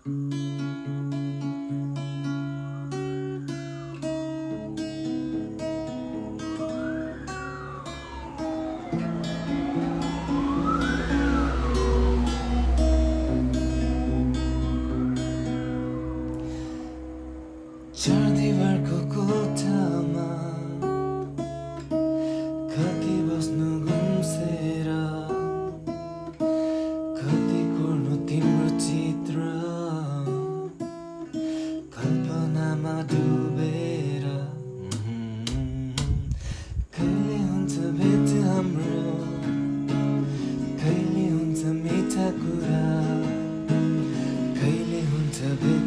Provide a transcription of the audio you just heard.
चार दिवारको कोठामा कति बस्नु गुम्सेर, कति कोर्नु तिम्रो चित्र कल्पनामा डुबेर। कहिले हुन्छ भेट हाम्रो, कहिले हुन्छ मिठा कुरा, कहिले हुन्छ भेट